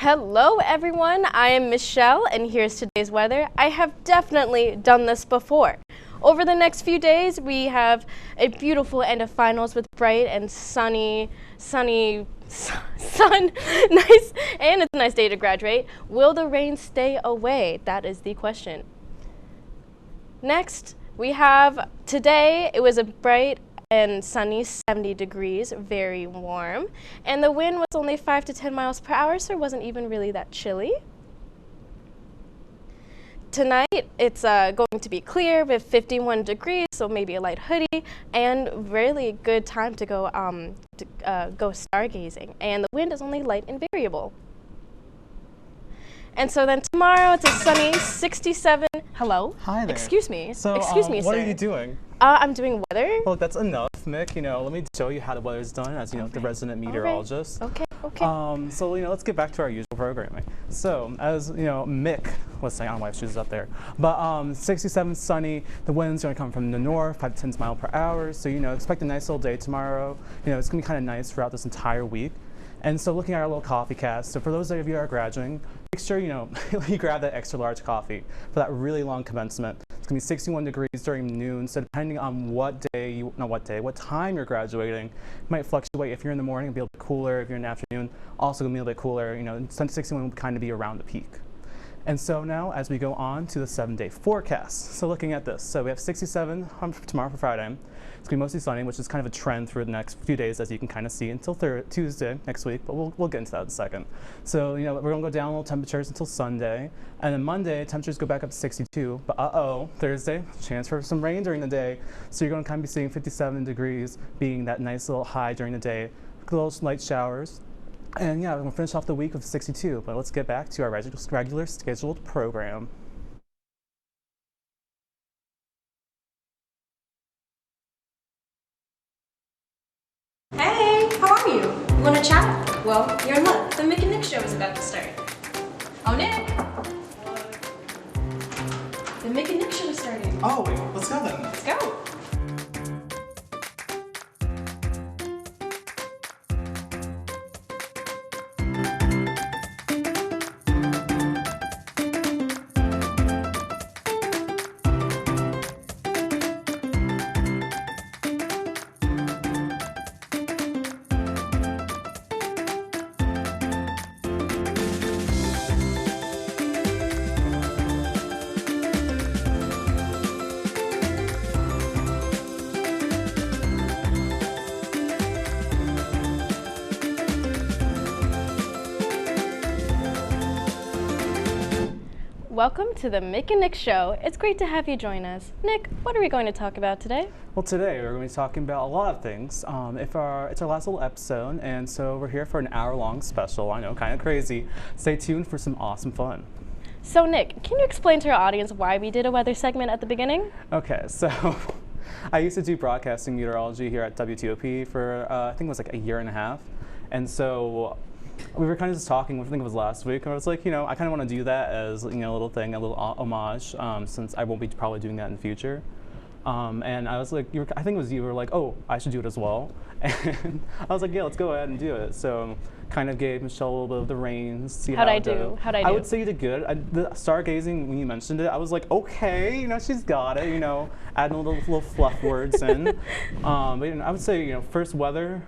Hello everyone, I am Michelle and here's today's weather. I have definitely done this before. Over the next few days we have a beautiful end of finals with bright and sunny, nice, and it's a nice day to graduate. Will the rain stay away? That is the question. Next we have today, it was a bright and sunny 70 degrees, very warm, and the wind was only 5 to 10 miles per hour, so it wasn't even really that chilly. Tonight it's going to be clear with 51 degrees, so maybe a light hoodie, and really good time to go stargazing, and the wind is only light and variable. And so then tomorrow it's a sunny 67. Hello? Hi there. Excuse me. So, Excuse me, what sir. are you doing? I'm doing weather. Well, that's enough, Mick. Let me show you how the weather's done as, the resident meteorologist. Okay. So, let's get back to our usual programming. So, as, Mick was saying, I don't know why she's up there, but 67 sunny, the wind's going to come from the north, 5 to 10 miles per hour. So, expect a nice little day tomorrow. It's going to be kind of nice throughout this entire week. And so looking at our little coffee cast, so for those of you who are graduating, make sure, you grab that extra large coffee for that really long commencement. It's gonna be 61 degrees during noon, so depending on what time you're graduating, it might fluctuate. If you're in the morning, it'll be a little bit cooler. If you're in the afternoon, also gonna be a little bit cooler. 61 will kind of be around the peak. And so now, as we go on to the 7-day forecast, so looking at this, so we have 67 tomorrow for Friday. It's going to be mostly sunny, which is kind of a trend through the next few days, as you can kind of see, until Tuesday next week, but we'll get into that in a second. So, we're going to go down a little temperatures until Sunday, and then Monday, temperatures go back up to 62, but Thursday, chance for some rain during the day, so you're going to kind of be seeing 57 degrees being that nice little high during the day, little light showers. And yeah, we're going to finish off the week with 62, but let's get back to our regular scheduled program. Hey, how are you? Wanna chat? Well, you're in luck. The Mick and Nick show is about to start. Oh, Nick! The Mick and Nick show is starting. Oh, wait, let's go then. Let's go. Welcome to the Mick and Nick Show. It's great to have you join us. Nick, what are we going to talk about today? Well, today we're going to be talking about a lot of things. It's our last little episode, and so we're here for an hour-long special. I know, kind of crazy. Stay tuned for some awesome fun. So Nick, can you explain to our audience why we did a weather segment at the beginning? Okay, so I used to do broadcasting meteorology here at WTOP for, I think it was like a year and a half. And so we were kind of just talking, I think it was last week, and I was like, I kind of want to do that as, a little thing, a little homage, since I won't be probably doing that in the future. And I was like, I think it was you were like, oh, I should do it as well. And I was like, yeah, let's go ahead and do it. So kind of gave Michelle a little bit of the reins, see how I do. How'd I do? I would say you did good. The stargazing, when you mentioned it, I was like, okay, she's got it, adding a little fluff words in. But I would say, first weather,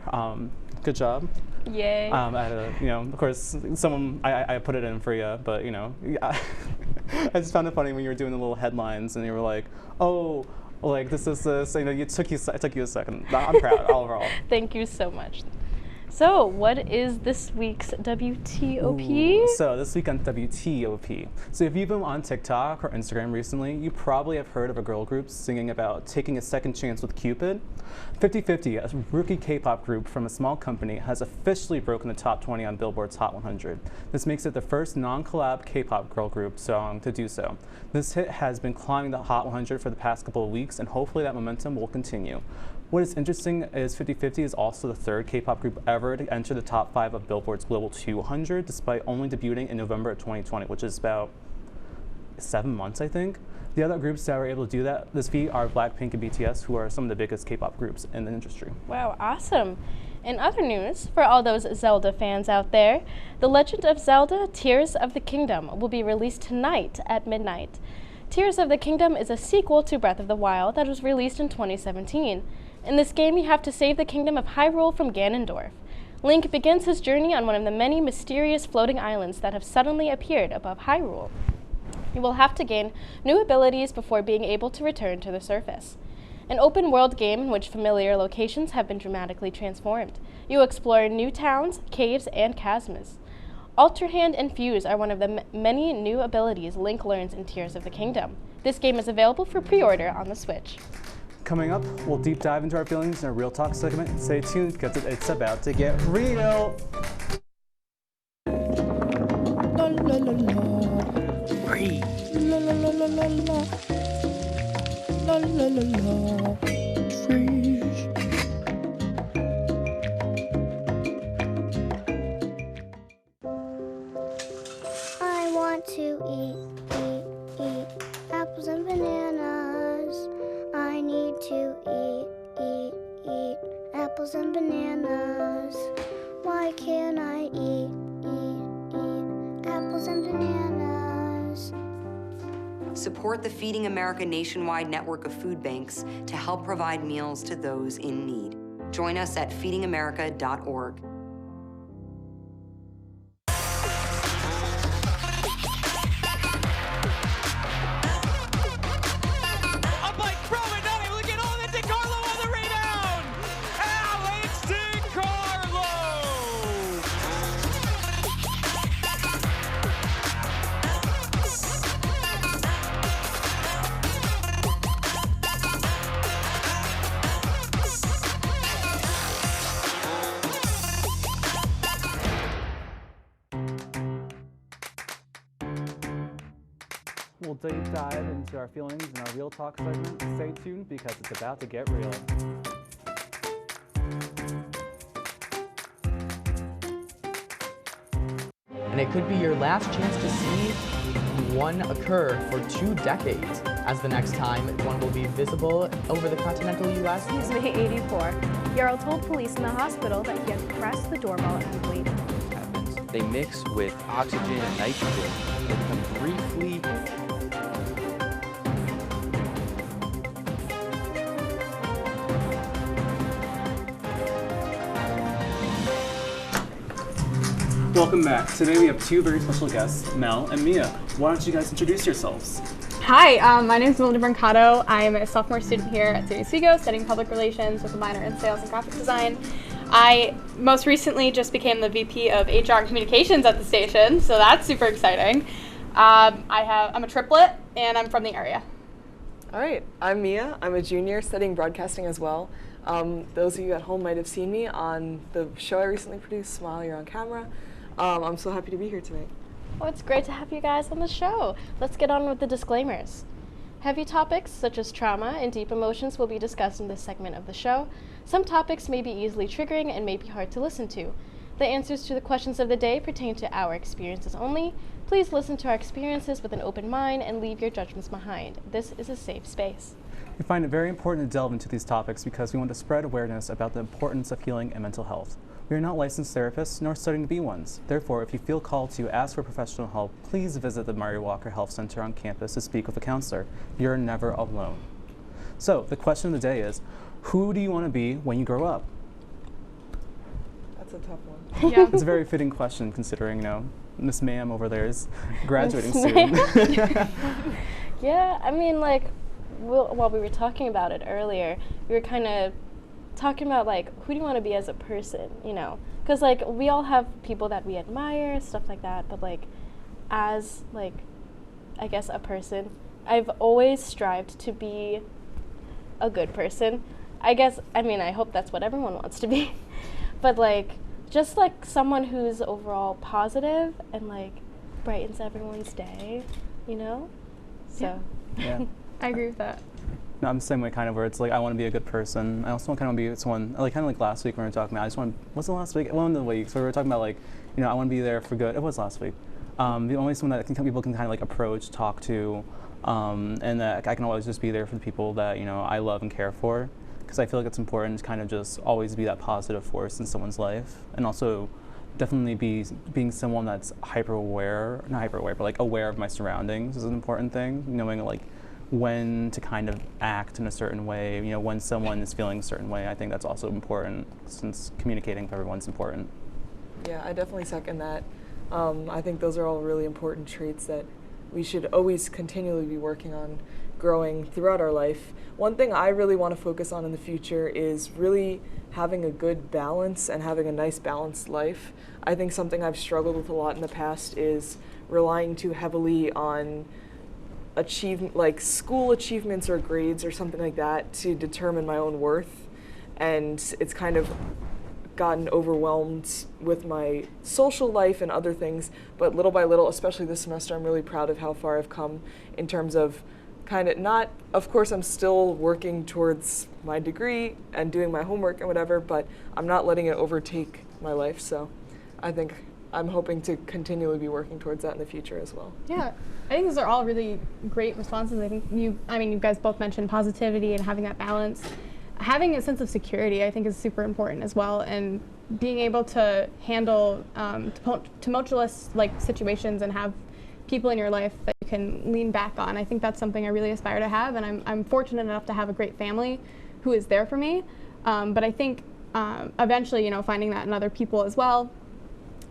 good job. Yay. I had of course, I put it in for you, but, I just found it funny when you were doing the little headlines and you were like, oh, like this, it took you a second. I'm proud, overall. Thank you so much. So, what is this week's WTOP? Ooh, so, this week on WTOP. So, if you've been on TikTok or Instagram recently, you probably have heard of a girl group singing about taking a second chance with Cupid. 50/50, a rookie K-pop group from a small company, has officially broken the top 20 on Billboard's Hot 100. This makes it the first non-collab K-pop girl group song to do so. This hit has been climbing the Hot 100 for the past couple of weeks, and hopefully that momentum will continue. What is interesting is 50/50 is also the third K-pop group ever to enter the top 5 of Billboard's Global 200, despite only debuting in November of 2020, which is about 7 months, I think. The other groups that were able to do this feat are Blackpink and BTS, who are some of the biggest K-pop groups in the industry. Wow, awesome. In other news, for all those Zelda fans out there, The Legend of Zelda Tears of the Kingdom will be released tonight at midnight. Tears of the Kingdom is a sequel to Breath of the Wild that was released in 2017. In this game, you have to save the kingdom of Hyrule from Ganondorf. Link begins his journey on one of the many mysterious floating islands that have suddenly appeared above Hyrule. You will have to gain new abilities before being able to return to the surface. An open-world game in which familiar locations have been dramatically transformed. You explore new towns, caves, and chasms. Ultra Hand and Fuse are one of the many new abilities Link learns in Tears of the Kingdom. This game is available for pre-order on the Switch. Coming up, we'll deep dive into our feelings in a Real Talk segment. Stay tuned because it's about to get real. La la la la. Free. La la la la la la. La la la la. Freeze. I want to eat apples and bananas. I need to eat apples and bananas. Why can't I eat apples and bananas? Support the Feeding America nationwide network of food banks to help provide meals to those in need. Join us at feedingamerica.org. We'll deep dive into our feelings in our Real Talk segment. Stay tuned because it's about to get real. And it could be your last chance to see one occur for 2 decades, as the next time one will be visible over the continental U.S. He's May 84. Yarl told police in the hospital that he had pressed the doorbell and waited. They mix with oxygen and nitrogen. They become briefly Welcome back. Today we have two very special guests, Mel and Mia. Why don't you guys introduce yourselves? Hi, my name is Melinda Brancato. I'm a sophomore student here at Sirius Vigo, studying public relations with a minor in sales and graphic design. I most recently just became the VP of HR and communications at the station, so that's super exciting. I'm a triplet, and I'm from the area. All right, I'm Mia. I'm a junior studying broadcasting as well. Those of you at home might have seen me on the show I recently produced, Smile, You're on Camera. I'm so happy to be here tonight. Oh, it's great to have you guys on the show. Let's get on with the disclaimers. Heavy topics such as trauma and deep emotions will be discussed in this segment of the show. Some topics may be easily triggering and may be hard to listen to. The answers to the questions of the day pertain to our experiences only. Please listen to our experiences with an open mind and leave your judgments behind. This is a safe space. We find it very important to delve into these topics because we want to spread awareness about the importance of healing and mental health. We are not licensed therapists nor studying to be ones. Therefore, if you feel called to ask for professional help, please visit the Murray Walker Health Center on campus to speak with a counselor. You're never alone. So, the question of the day is, who do you want to be when you grow up? That's a tough one. Yeah. It's a very fitting question considering, Miss Ma'am over there is graduating soon. Yeah, I mean, while we were talking about it earlier, we were kind of talking about, who do you want to be as a person, Because, we all have people that we admire, stuff like that, but, as, I guess a person, I've always strived to be a good person. I hope that's what everyone wants to be. But, just, someone who's overall positive and, brightens everyone's day, So. Yeah. I agree with that. No, I'm the same way, kind of, where it's I want to be a good person. I also kind of want to be someone, kind of last week when we were talking about, was it last week? One of the weeks where we were talking about, I want to be there for good. It was last week. The only someone that I think people can kind of, approach, talk to, and that I can always just be there for the people that, I love and care for. because I feel like it's important to kind of just always be that positive force in someone's life, and also definitely being someone that's not hyper aware, but like aware of my surroundings is an important thing. Knowing like when to kind of act in a certain way, when someone is feeling a certain way. I think that's also important, since communicating with everyone's important. Yeah, I definitely second that. I think those are all really important traits that we should always continually be working on growing throughout our life. One thing I really want to focus on in the future is really having a good balance and having a nice balanced life. I think something I've struggled with a lot in the past is relying too heavily on like school achievements or grades or something like that to determine my own worth. And it's kind of gotten overwhelmed with my social life and other things, but little by little, especially this semester, I'm really proud of how far I've come in terms of kind of not, of course I'm still working towards my degree and doing my homework and whatever, but I'm not letting it overtake my life. So I think I'm hoping to continually be working towards that in the future as well. Yeah, I think those are all really great responses. I think you guys both mentioned positivity and having that balance. Having a sense of security, I think, is super important as well, and being able to handle tumultuous like situations and have people in your life that you can lean back on. I think that's something I really aspire to have, and I'm fortunate enough to have a great family who is there for me. But I think eventually, finding that in other people as well.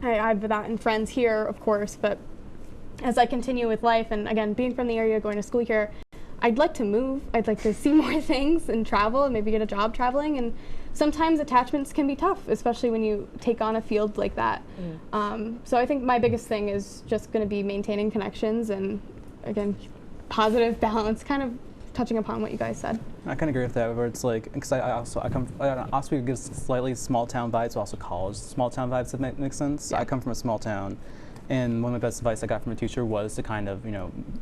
I have that in friends here, of course, but as I continue with life, and again, being from the area, going to school here, I'd like to move. I'd like to see more things and travel and maybe get a job traveling. And sometimes attachments can be tough, especially when you take on a field like that. So I think my biggest thing is just going to be maintaining connections and, again, positive balance, kind of touching upon what you guys said. I kind of agree with that, where it's like, because I come Oswego gives slightly small town vibes, but also college small town vibes, if that makes sense. Yeah. I come from a small town. And one of the best advice I got from a teacher was to kind of,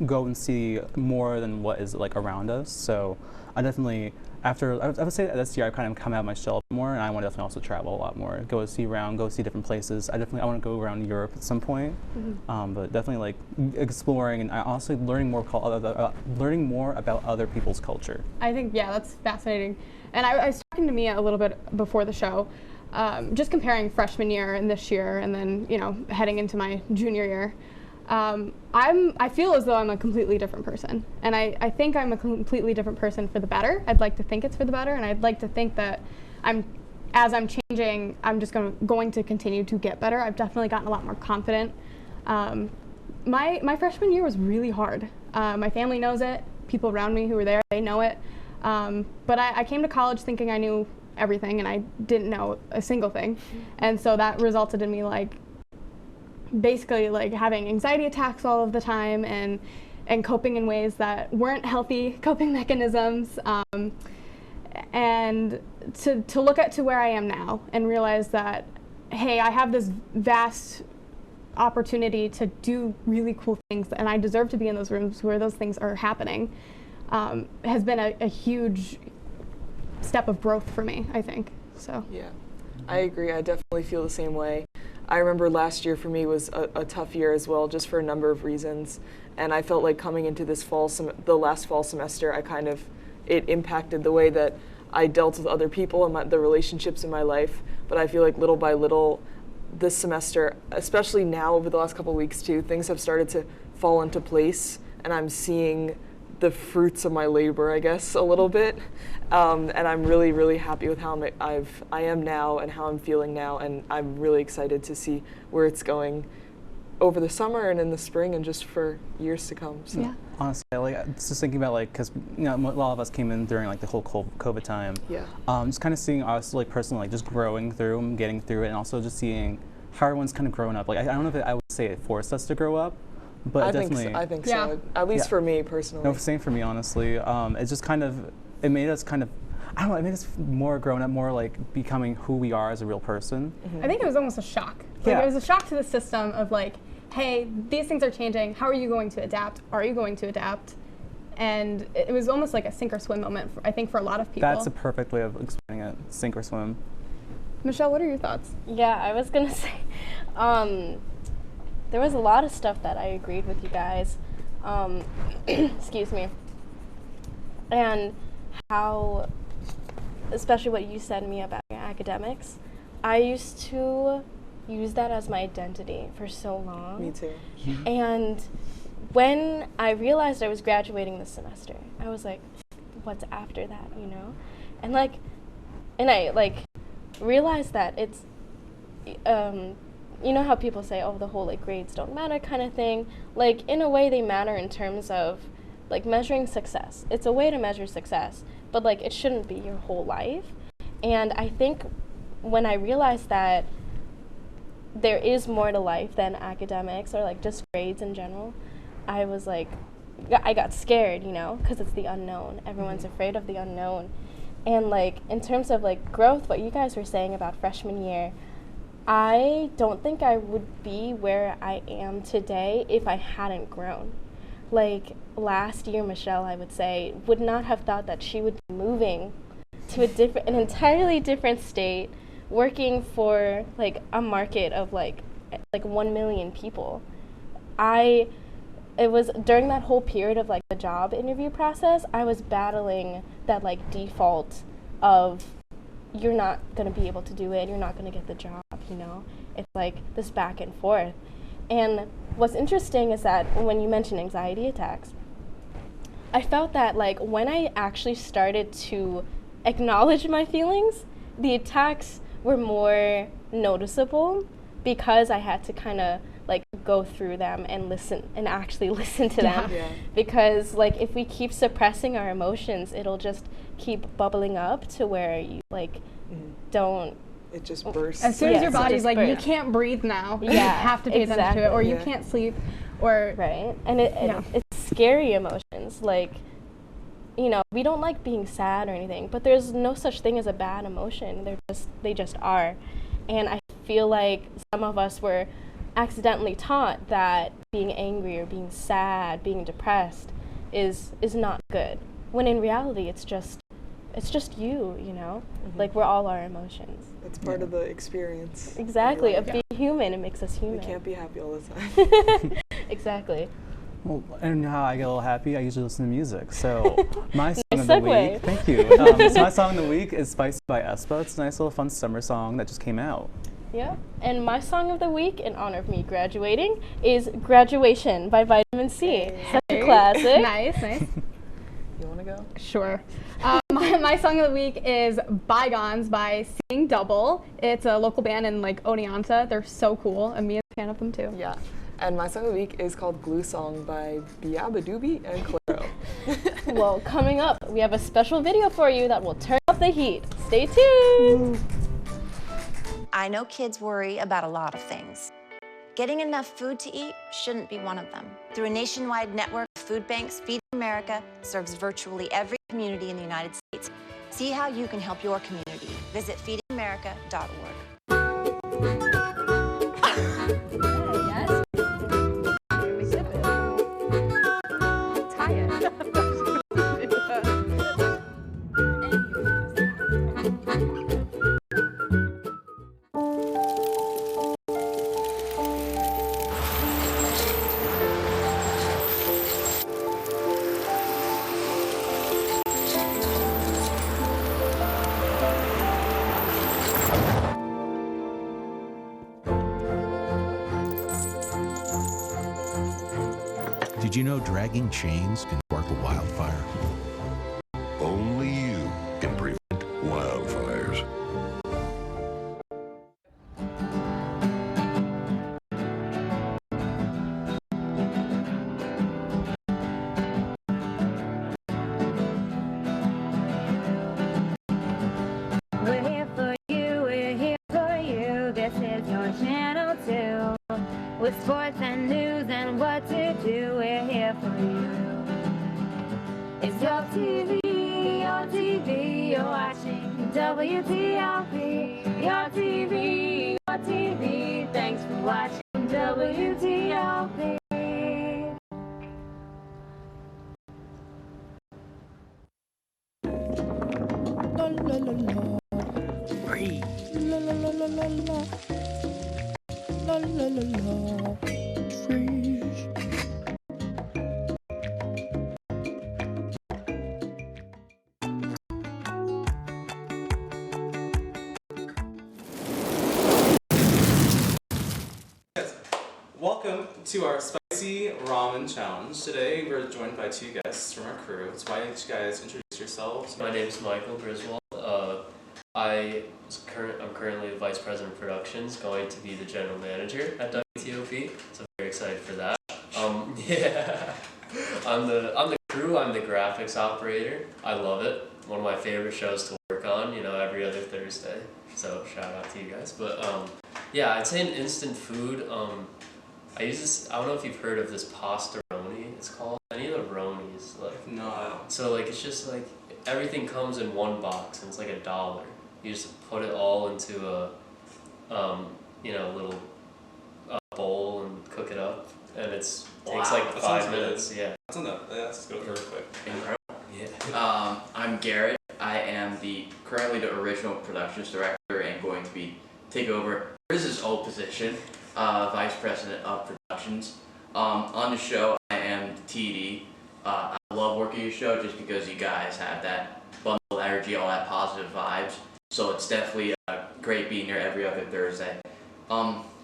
go and see more than what is like around us. So I definitely, I would say that this year I've kind of come out of my shell more, and I want to definitely also travel a lot more, go see different places. I want to go around Europe at some point, but definitely like exploring, and I also learning more about other people's culture. I think, yeah, that's fascinating. And I was talking to Mia a little bit before the show. Just comparing freshman year and this year, and then heading into my junior year, I feel as though I'm a completely different person, and I think I'm a completely different person for the better. I'd like to think it's for the better, and I'd like to think that as I'm changing, I'm just going to continue to get better. I've definitely gotten a lot more confident. My freshman year was really hard. My family knows it. People around me who were there, they know it. But I came to college thinking I knew everything, and I didn't know a single thing, and so that resulted in me basically having anxiety attacks all of the time, and coping in ways that weren't healthy coping mechanisms, and to look at to where I am now and realize that, hey, I have this vast opportunity to do really cool things, and I deserve to be in those rooms where those things are happening, has been a huge step of growth for me, I think. So yeah, I agree. I definitely feel the same way. I remember last year for me was a tough year as well, just for a number of reasons, and I felt like coming into this the last fall semester, it impacted the way that I dealt with other people and the relationships in my life. But I feel like little by little this semester, especially now over the last couple of weeks too, things have started to fall into place, and I'm seeing the fruits of my labor, I guess, a little bit. And I'm really, really happy with how I am now and how I'm feeling now, and I'm really excited to see where it's going over the summer and in the spring and just for years to come. So. Yeah. Honestly, just thinking about because a lot of us came in during the whole COVID time. Yeah. Just kind of seeing us personally just growing through and getting through it, and also just seeing how everyone's kind of grown up. I don't know if I would say it forced us to grow up, but I definitely. I think so. At least for me personally. No, same for me, honestly. It just it made us it made us more grown up, more becoming who we are as a real person. I think it was almost a shock. It was a shock to the system of hey, these things are changing. How are you going to adapt? Are you going to adapt? And it was almost like a sink or swim moment, I think, for a lot of people. That's a perfect way of explaining it, sink or swim. Michelle, what are your thoughts? Yeah, I was going to say, there was a lot of stuff that I agreed with you guys. Excuse me. And how especially what you said to me about your academics, I used to use that as my identity for so long. Me too. And when I realized I was graduating this semester, I was like, what's after that, you know? And I realized that it's, you know how people say, oh, the whole like grades don't matter kind of thing. Like in a way they matter in terms of like measuring success. It's a way to measure success, but like it shouldn't be your whole life. And I think when I realized that there is more to life than academics or like just grades in general, I was like, I got scared, you know, because it's the unknown. Everyone's afraid of the unknown. And like in terms of like growth, what you guys were saying about freshman year, I don't think I would be where I am today if I hadn't grown. Like last year, Michelle, I would say, would not have thought that she would be moving to an entirely different state, working for like a market of like 1 million people. It was during that whole period of like the job interview process, I was battling that like default of you're not going to be able to do it, you're not going to get the job, you know? It's like this back and forth. And what's interesting is that when you mention anxiety attacks, I felt that like when I actually started to acknowledge my feelings, the attacks were more noticeable because I had to kind of like go through them and listen and actually listen to them. Yeah. Because like if we keep suppressing our emotions, it'll just keep bubbling up to where you like don't. It just bursts. As soon as Yes, your it body's just like, you bursts. can't breathe now, you Yeah, have to pay attention to it, or you Yeah. can't sleep, or Right, and it's scary emotions. Like, you know, we don't like being sad or anything, but there's no such thing as a bad emotion. They just are, and I feel like some of us were accidentally taught that being angry or being sad, being depressed, is not good. When in reality, it's just you know. Like we're all our emotions. It's part of the experience. Exactly, of life. being human. It makes us human. We can't be happy all the time. Exactly. Well, and how I get a little happy, I usually listen to music. So my song Nice of the segue. week, thank you. So my song of the week is Spicy by Espa. It's a nice little fun summer song that just came out. Yeah, and my song of the week, in honor of me graduating, is Graduation by Vitamin C. Such a classic. Nice. You want to go? Sure. My song of the week is Bygones by Seeing Double. It's a local band in like Oneonta. They're so cool, and me is a fan of them too. Yeah. And my song of the week is called Glue Song by Biabadoobie and Claro. Well, coming up, we have a special video for you that will turn up the heat. Stay tuned. I know kids worry about a lot of things. Getting enough food to eat shouldn't be one of them. Through a nationwide network of food banks, Feeding America serves virtually every community in the United States. See how you can help your community. Visit feedingamerica.org. Did you know dragging chains can spark a wildfire? Only you can prevent wildfires. We're here for you, we're here for you. This is your channel too. With sports and news and what to do, we're here for you. It's your TV, you're watching WTLP. Your TV, thanks for watching WTLP. La la la la. Breathe. La la la la la la. La la la la. Freeze. Welcome to our spicy ramen challenge. Today we're joined by two guests from our crew. So why don't you guys introduce yourselves? My name is Michael Griswold. I'm currently the Vice President of Productions, going to be the General Manager at WTOP, so I'm very excited for that. Yeah, I'm the crew, I'm the graphics operator. I love it. One of my favorite shows to work on, you know, every other Thursday. So shout out to you guys. But yeah, I'd say an instant food. I use this, I don't know if you've heard of this pasta-roni, it's called. Any of the Ronies, like. No. So like it's just like, everything comes in one box and it's like $1. You just put it all into a, you know, little bowl and cook it up, and takes like 5 minutes. Yeah. Let's go real quick. Incredible. Yeah. I'm Garrett. I am currently the original productions director and going to be take over Riz's old position, Vice President of Productions. On the show, I am the TD. I love working your show just because you guys have that bundle of energy, all that positive vibes. So it's definitely great being here every other Thursday.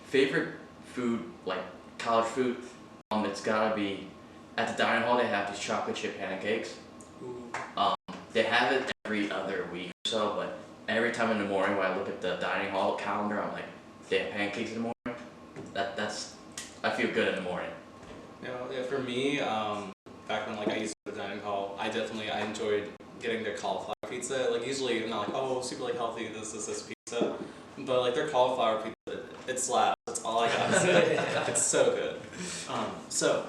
Favorite food, like college food, it's gotta be, at the dining hall they have these chocolate chip pancakes. They have it every other week or so, but every time in the morning when I look at the dining hall calendar, I'm like, they have pancakes in the morning? I feel good in the morning. Yeah, for me, back when like I used to go to the dining hall, I enjoyed getting their cauliflower pizza. Like usually I'm not like, oh, super like healthy, this pizza. But like their cauliflower pizza, it slaps. That's all I gotta say. It's so good. So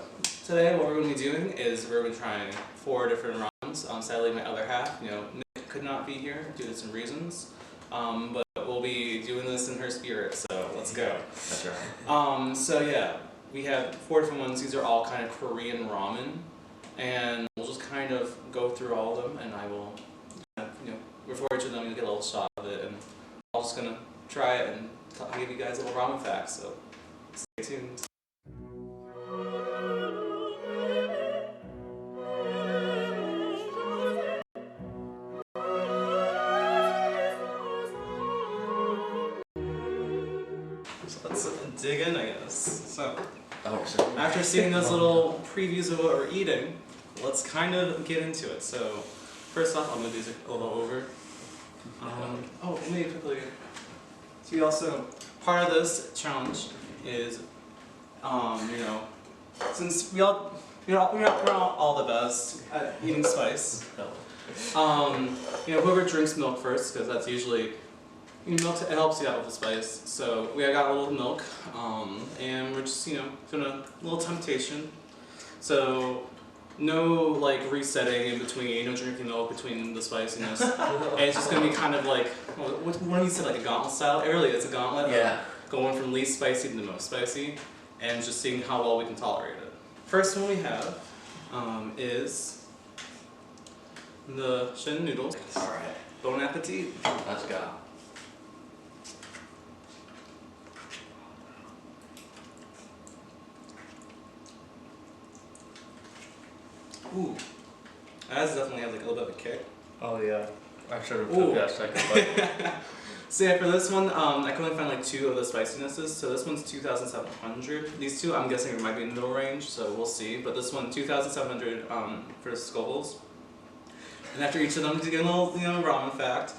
today what we're gonna be doing is we're gonna be trying 4 different ramens. Sadly my other half, you know, Mick could not be here due to some reasons. But we'll be doing this in her spirit, so let's go. That's right. So yeah, we have 4 different ones. These are all kind of Korean ramen. And we'll just kind of go through all of them, and I will, you know, before each of them you'll get a little shot of it, and I'm just gonna try it and I'll give you guys a little ramen facts, so stay tuned. So let's dig in, I guess. So after seeing those little previews of what we're eating, let's kind of get into it. So first off, I'll move these a little over. Let me quickly. So we also, part of this challenge is, you know, since we're all the best at eating spice. You know, whoever drinks milk first, because that's usually, milk, it helps you out with the spice. So we got a little milk, and we're just, you know, doing a little temptation. So no like resetting in between, no drinking milk between the spiciness. And it's just gonna be kind of like, what do you say, like a gauntlet style? It really is a gauntlet. Yeah. Going from least spicy to the most spicy, and just seeing how well we can tolerate it. First one we have is the Shin noodles. All right. Bon appetit. Let's go. Ooh, that definitely has like a little bit of a kick. Oh yeah, I should have took that second bite. So yeah, for this one, I can only find like 2 of the spicinesses. So this one's 2,700. These 2, I'm guessing it might be in the middle range, so we'll see. But this one, 2,700 for the Scovilles. And after each of them, to get a little, you know, ramen fact.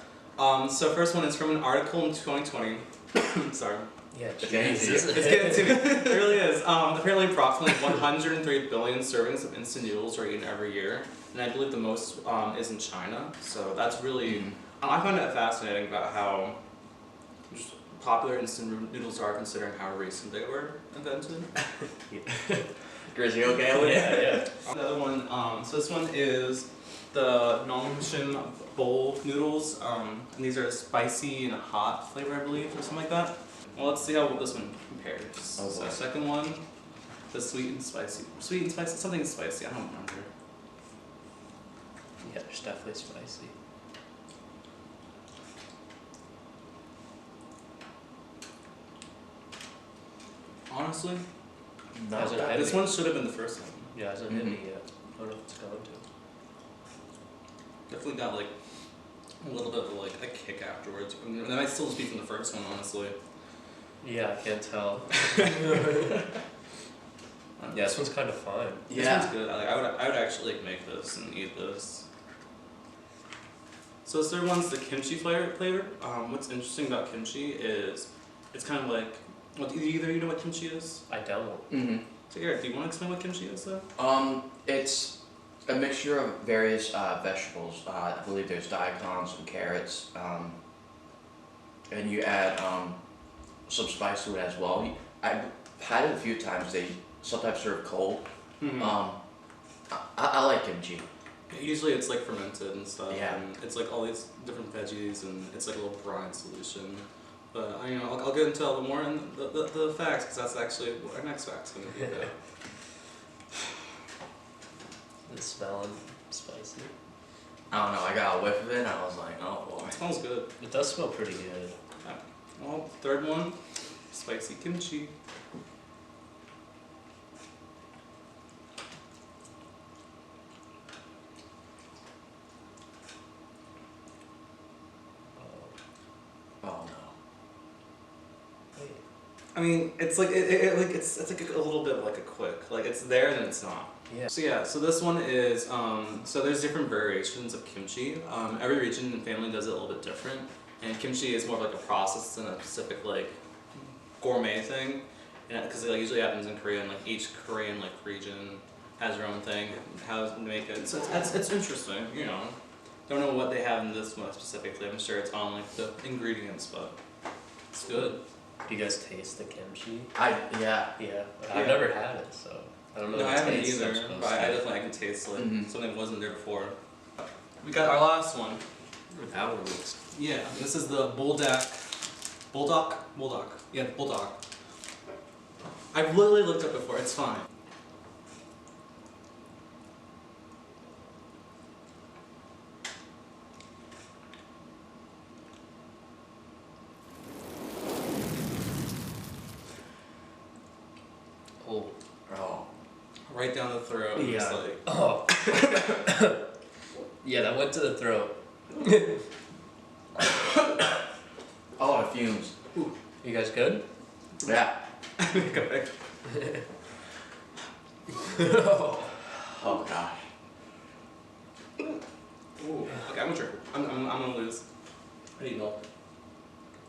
So first one is from an article in 2020. Sorry. Yeah, it's getting to me. It really is. Apparently, approximately 103 billion servings of instant noodles are eaten every year, and I believe the most is in China. So that's really, I find it fascinating about how just popular instant noodles are, considering how recent they were invented. Grizzy, okay with it? Yeah. Another one. So this one is the Nongshin bowl noodles, and these are spicy and hot flavor, I believe, or something like that. Well, let's see how this one compares. Oh, so second one, the sweet and spicy, something spicy, I don't remember. Yeah, there's definitely spicy. Honestly, no, this one should have been the first one. Yeah, hasn't hit me yet. I don't know if it's going to. Definitely got like a little bit of like a kick afterwards. I mean, that might still just be from the first one, honestly. Yeah, I can't tell. Yeah, this one's kind of fun. This one's good. I would actually like make this and eat this. So this third one's the kimchi flavor. What's interesting about kimchi is it's kind of like, well, either you know what kimchi is? I don't. Mm-hmm. So Eric, do you want to explain what kimchi is though? It's a mixture of various vegetables. I believe there's daikon, some carrots, and you add some spice to it as well. I've had it a few times. They sometimes serve cold. Mm-hmm. I like kimchi. Usually it's like fermented and stuff. Yeah. And it's like all these different veggies and it's like a little brine solution. But I'll get into a little more in the facts because that's actually what our next fact's going to be about. It's smelling spicy. I don't know. I got a whiff of it and I was like, oh boy. It smells good. It does smell pretty good. Yeah. Well, third one, spicy kimchi. Oh no. I mean, it's like it's like a little bit of like a quick, like it's there and then it's not. Yeah. So this one is so there's different variations of kimchi. Every region and family does it a little bit different, and kimchi is more of like a process than a specific like gourmet thing, because it like, usually happens in Korea, and like each Korean like region has their own thing how to make it. So it's interesting, you know. Don't know what they have in this one specifically. I'm sure it's on like the ingredients, but it's good. Do you guys taste the kimchi? Yeah. I've never had it, so I don't know. No, I haven't taste either, I'm but supposed I to. definitely can taste like something that wasn't there before. We got our last one. That one looks. Yeah, this is the bulldog. Yeah, bulldog. I've literally looked up before. It's fine. Oh. Right down the throat. Yeah. Just like, Oh. Yeah, that went to the throat. Oh, it fumes. Ooh. You guys good? Yeah. Oh gosh. Ooh. Okay, I'm gonna drink. I'm gonna lose. I need milk.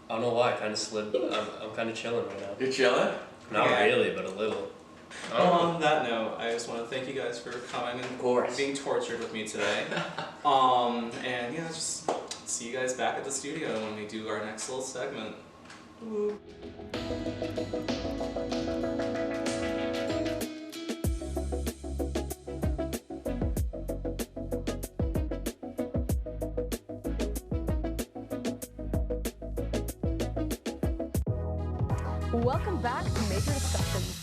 I don't know why. I kind of slid. I'm kind of chilling right now. You're chilling? Not Okay. really, but a little. On that note, I just want to thank you guys for coming and being tortured with me today. And yeah, just see you guys back at the studio when we do our next little segment. Woo. Welcome back to Major Discussions.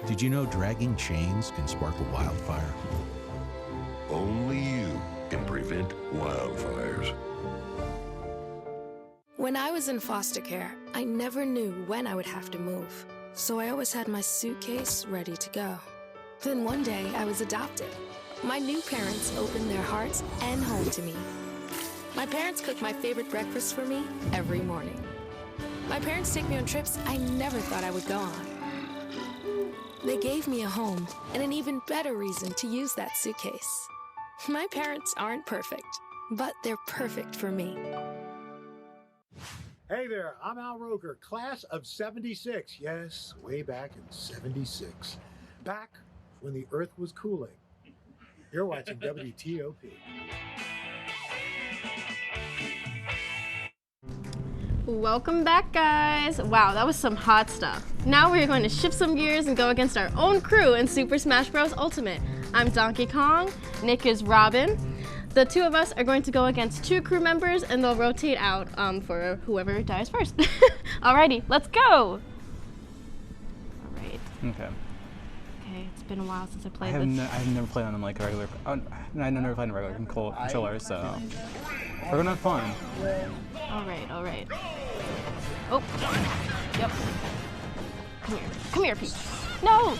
Did you know dragging chains can spark a wildfire? Only you can prevent wildfires. When I was in foster care, I never knew when I would have to move, so I always had my suitcase ready to go. Then one day, I was adopted. My new parents opened their hearts and home to me. My parents cook my favorite breakfast for me every morning. My parents take me on trips I never thought I would go on. They gave me a home and an even better reason to use that suitcase. My parents aren't perfect, but they're perfect for me. Hey there, I'm Al Roker, class of 76. Yes, way back in 76. Back when the earth was cooling. You're watching WTOP. Welcome back, guys. Wow, that was some hot stuff. Now we're going to shift some gears and go against our own crew in Super Smash Bros. Ultimate. I'm Donkey Kong, Nick is Robin. The two of us are going to go against 2 crew members and they'll rotate out for whoever dies first. Alrighty, let's go. Alright. Okay. Okay, it's been a while since I played this. I've never played on like a regular. I've never played on a regular controller, so we're gonna have fun. Alright. Oh. Yep. Come here, Peach. No.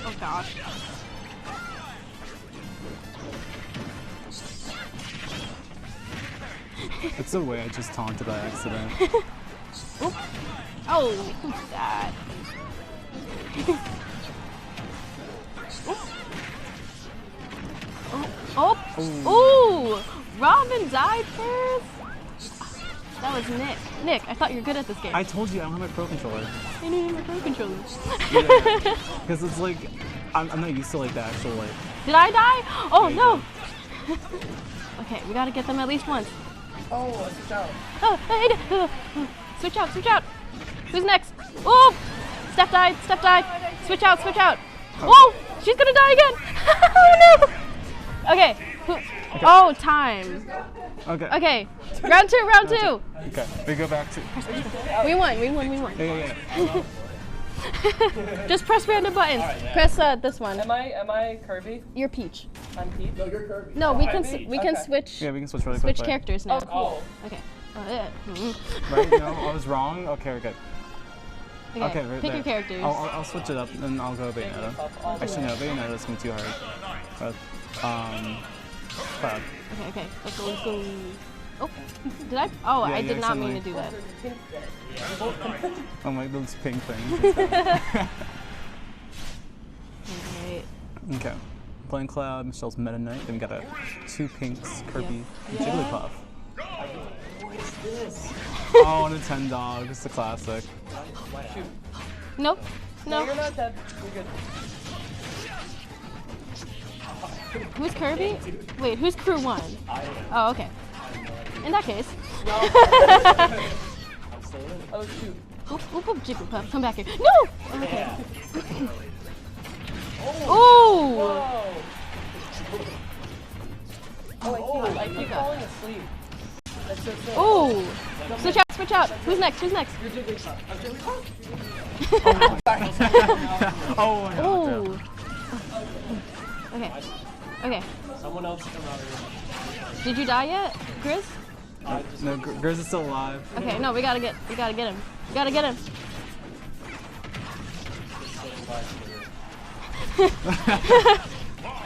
Oh gosh. It's the way I just taunted by accident. Oop. Oh, who's that? Ooh! Robin died first? That was Nick. Nick, I thought you were good at this game. I told you I don't have my Pro Controller. I need my Pro Controller. Because it's like, I'm not used to like the actual like... Did I die? Oh no! Okay, we gotta get them at least once. Oh, switch out. Oh, switch out. Who's next? Oh! Steph died. Switch out. Oh! She's gonna die again! Oh no! Okay. Oh, time. Okay. Round two. Okay, we go back to... We won. Yeah. Just press random buttons. Right, Press this one. Am I Kirby? You're Peach. I'm Peach? No, you're Kirby. No, we can switch. Yeah, we can switch really quickly. Switch characters now. Oh, cool. Okay. Right? No, I was wrong. Okay, we're good. Okay, right pick there. your characters. I'll switch it up, and I'll go Bayonetta. Actually, no, Bayonetta's gonna be too hard. But, Cloud. Okay. Let's go. Oh, did I? Oh, yeah, I did not mean accidentally. to do that. Oh my, those pink things. Alright. Okay. Playing Cloud, Michelle's Meta Knight, then we got 2 pinks, Kirby, and Jigglypuff. Oh, Nintendog, it's a classic. Nope. No, you're not dead. You're good. Who's Kirby? Wait, who's crew 1? Oh, okay. In that case. Oh, shoot. Oop, Jigglypuff, come back here. No! Okay. Oh! Oh, I keep falling asleep. That's so sick. Oh! Switch out. Who's next? You're Jigglypuff. I'm Jigglypuff? Oh, no. Oh. Okay. Someone else come out here. Did you die yet, Grizz? No, Grizz is still alive. Okay, no, we gotta get him.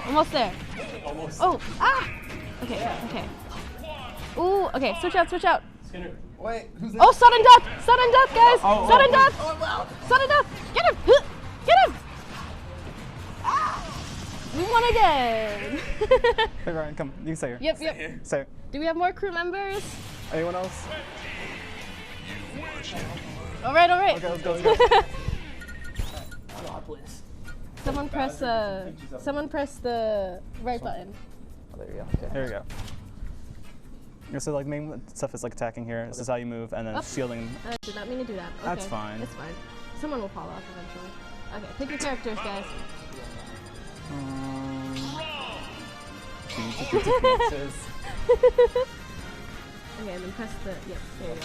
Almost there. Oh, Okay. Ooh, okay, switch out. Skinner. Wait, who's that? Oh, sudden death, guys! Sudden death! Sudden death! Get him! We won again! Hey Ryan, come, you can stay here. Yep. Stay here. Do we have more crew members? Anyone else? All right. Okay, let's go. Someone press the right button. Oh, there you go. Okay. Here we go. So like main stuff is like attacking here. This is how you move, and then shielding. I did not mean to do that. Okay. That's fine. It's fine. Someone will fall off eventually. Okay, pick your characters, guys. Okay, and then press the. Yep, there you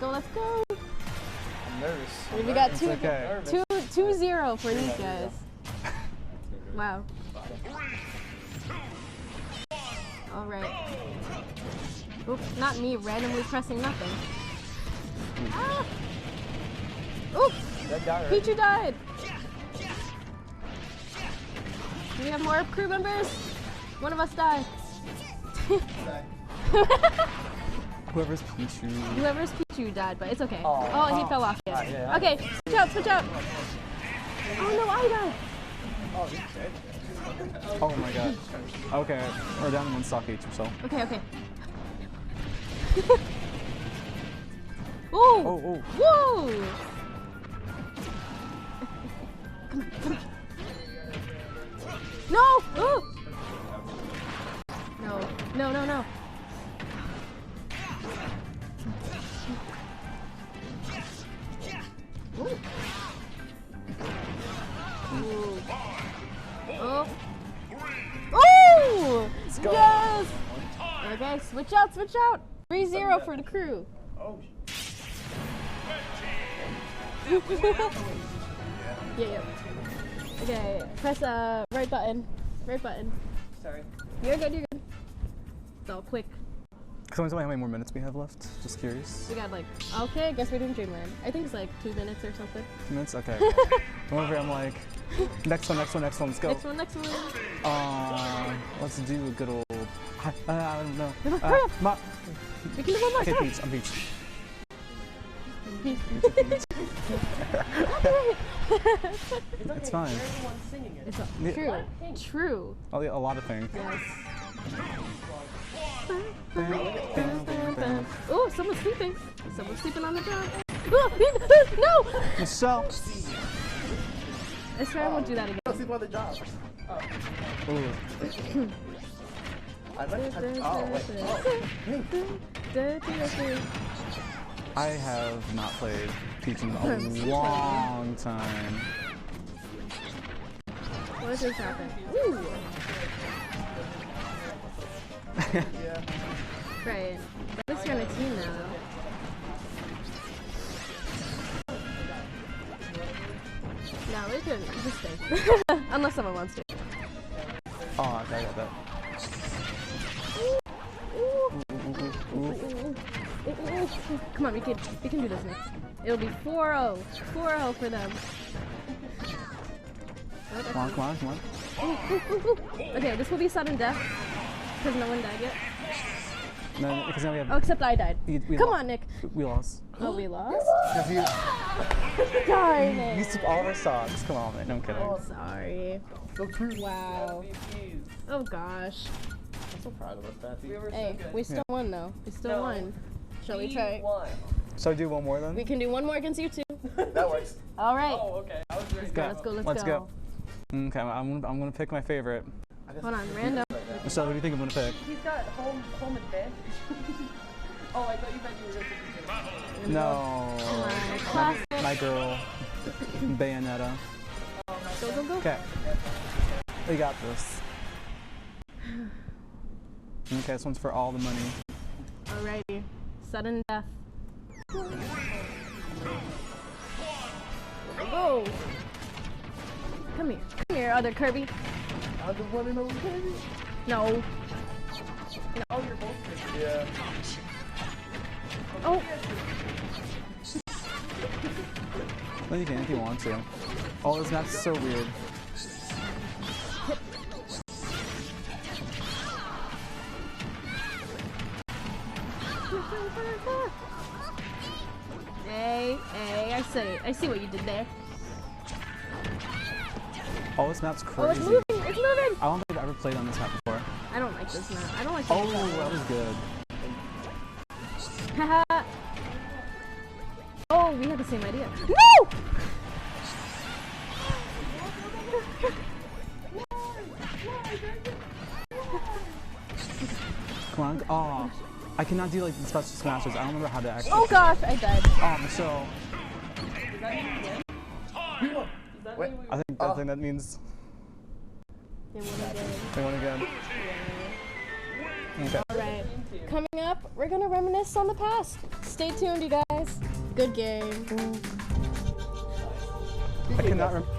go. Let's go. I'm nervous. We got It's okay. 2-0 for these guys. Wow. All right. Oops, not me randomly pressing nothing. Ah! Oops! Pichu died! Do we have more crew members? One of us died. Whoever's Pichu. Whoever's Pichu died, but it's okay. Oh. Oh, he fell off. Yeah. Yeah. Okay, switch out. Oh no, I died. Oh my god. Okay, we're down 1 stock each or so. Okay. Ooh! Oh. Woo! Come on. No! Ooh! No. No, no, no. Ooh. Ooh. Oh. Oh! Yes! Okay, switch out, switch out. 3-0 for the crew. Oh. Yeah. Okay, press right button. Right button. Sorry. You're good, you're good. It's all quick. Someone tell me how many more minutes we have left? Just curious. We got like, okay, I guess we're doing Dreamland. I think it's like 2 minutes or something. 2 minutes? Okay. I'm over here, I'm like, next one, let's go. Next one. Let's do a good old, I don't know. No, hurry up. We can do one more. Okay, stop. Peach, I'm Peach. It's fine. It's true. True. A lot of things. Yes. Oh, someone's sleeping. Someone's sleeping on the job. No! Michelle. I swear I won't do that again. Don't sleep on the job. Ooh. I have not played Peach in a long time. What just happened? Ooh. Yeah. Right. At least you're on a team now, though. No, we can just stay. Unless someone wants to. Oh, okay, I got that. Come on, we can do this next. It'll be 4-0. 4-0 for them. Come on. Okay, this will be sudden death. Because no one died yet. No, because now we have... Oh, except I died. Come on, Nick. We lost. Oh, we lost? Darn it. You took all of our socks. Come on, man. No, I'm kidding. Oh, sorry. Wow. Oh, gosh. I'm so proud of us, Patsy. Hey, we still won, though. We still won. Shall we try? So I do one more then? We can do one more against you two. That works. All right. Oh, okay. I was ready. Let's go. Okay, I'm gonna pick my favorite. Hold on, random. Michelle, who do you think I'm gonna pick? He's got home advantage. Oh, I thought you meant you were going to No. My girl, Bayonetta. Go. Okay. We got this. Okay, this one's for all the money. Alrighty. Sudden death. Go! Come here, other Kirby. I'm the one and only Kirby. No. Oh, you're both Kirby. Yeah. Oh. Well, you can if you want to. Oh, this map's so weird. Hey, I see what you did there. Oh, this map's crazy. Oh, it's moving! I don't think I've ever played on this map before. I don't like this map. I don't like this Oh, map. that was good. Haha. Oh, we had the same idea. No! Come on. Oh, I cannot do like the special smashes. I don't remember how to actually. Oh gosh, I died. Oh, Michelle. I think that means They won again. they won again. Okay. Alright. Coming up, we're gonna reminisce on the past. Stay tuned, you guys. Good game. I cannot remember.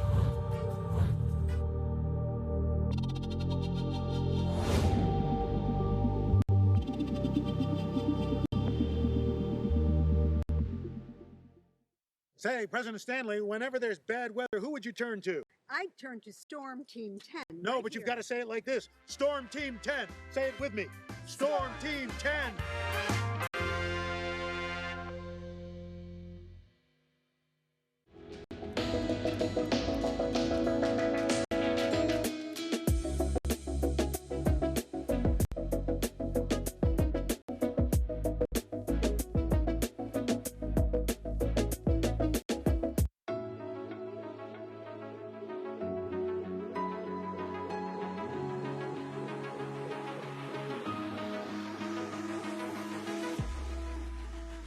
Say, President Stanley, whenever there's bad weather, who would you turn to? I'd turn to Storm Team 10. No, but you've got to say it like this. Storm Team 10. Say it with me. Storm Team 10.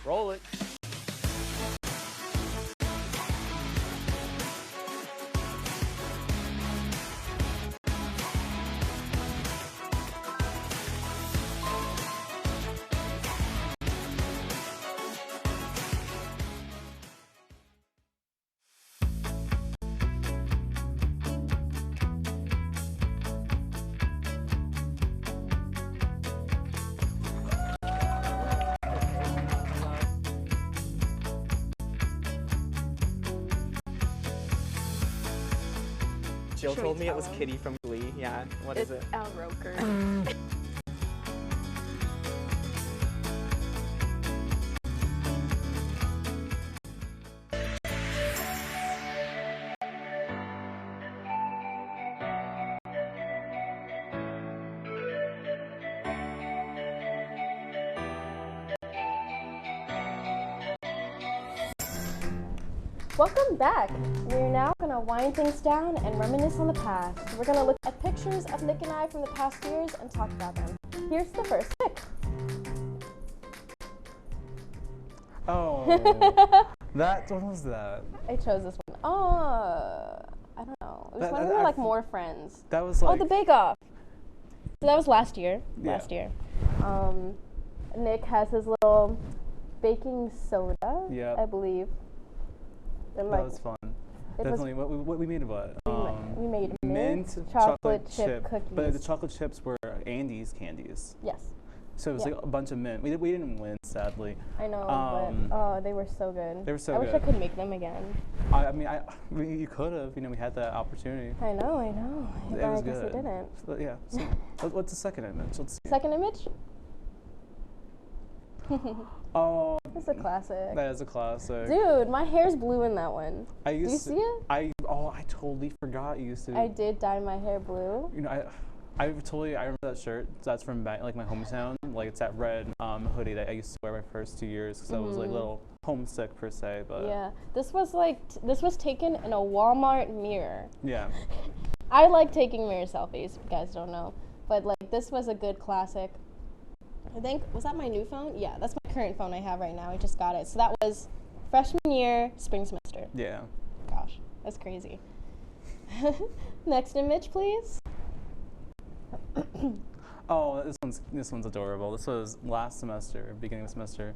Roll it. Jill Should we told me it tell was him? Kitty from Glee. Yeah, what is it? Al Roker. Welcome back. We're now going to wind things down and reminisce on the past. We're going to look at pictures of Nick and I from the past years and talk about them. Here's the first pic. Oh, what was that? I chose this one. Oh, I don't know. It was when we were like more friends. That was like. Oh, the Bake Off. So that was last year. Yeah. Last year. Nick has his little baking soda, Yep. I believe. And That was fun. Definitely. What we made what? We made mint chocolate chip cookies. But the chocolate chips were Andes candies. Yes. So it was like a bunch of mint. We didn't win, sadly. I know, but they were so good. They were so I good. wish I could make them again. I mean, you could have. You know, we had that opportunity. I know. It But was I guess good. we didn't. So, yeah. So, what's the second image? Let's see. Second image? Oh. It's a classic. That is a classic. Dude, my hair's blue in that one. Do you see it? I totally forgot you used to. I did dye my hair blue. You know, I remember that shirt. That's from like my hometown. Like it's that red hoodie that I used to wear my first 2 years because I was like a little homesick per se. But yeah, this was taken in a Walmart mirror. Yeah. I like taking mirror selfies. If you guys don't know, but like this was a good classic. I think, was that my new phone? Yeah, that's my current phone I have right now. I just got it. So that was freshman year, spring semester. Yeah. Gosh, that's crazy. Next image, please. Oh, this one's adorable. This was last semester, beginning of semester.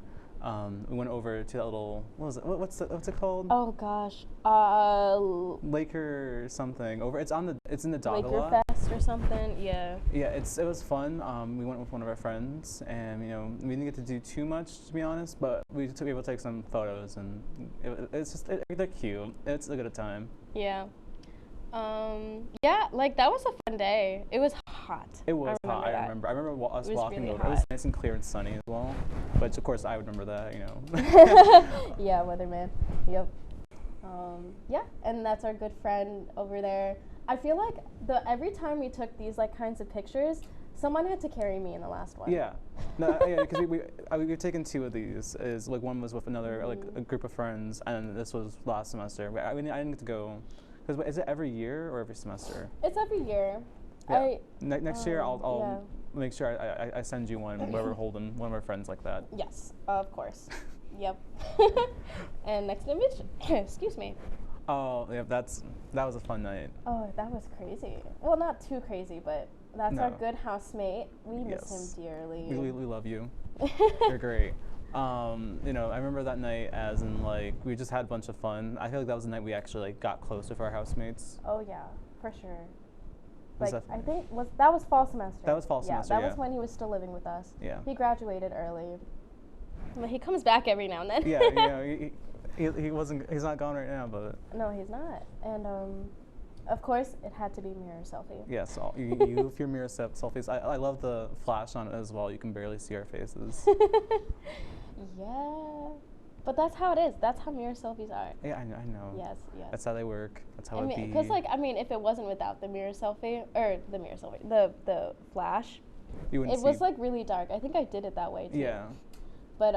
We went over to that little, what was it? What's it called? Oh gosh, Laker something. It's in the dock a Laker lot. Fest or something. Yeah. Yeah, it was fun. We went with one of our friends, and you know we didn't get to do too much to be honest, but we were able to take some photos, and they're cute. It's a good time. Yeah. Yeah, like that was a fun day. It was hot. It was I hot. remember I remember us walking really over. hot. It was nice and clear and sunny as well. But of course, I would remember that, you know. Yeah, weatherman. Yep. Yeah, and that's our good friend over there. I feel like every time we took these like kinds of pictures, someone had to carry me in the last one. Yeah. No, yeah, because we've taken 2 of these. Is like one was with another like a group of friends, and this was last semester. I mean, I didn't get to go. Because is it every year or every semester? It's every year. Yeah. Next year, I'll make sure I send you one where we're holding one of our friends like that. Yes, of course. Yep. And next image. Excuse me. Oh, yeah, that was a fun night. Oh, that was crazy. Well, not too crazy, but that's our good housemate. We miss him dearly. We love you. You're great. You know, I remember that night as in like we just had a bunch of fun. I feel like that was the night we actually like got close with our housemates. Oh yeah, for sure. Like I think that was fall semester. That was fall semester. Yeah, that was when he was still living with us. Yeah. He graduated early. But he comes back every now and then. Yeah, you know, he's not gone right now, but. No, he's not. And of course, it had to be mirror selfie. Yes, you with your mirror selfies. I love the flash on it as well. You can barely see our faces. Yeah, but that's how it is. That's how mirror selfies are. Yeah, I know. Yes. That's how they work. That's how it be. Because like I mean, if it wasn't without the mirror selfie or the flash, you wouldn't it was like really dark. I think I did it that way too. Yeah. But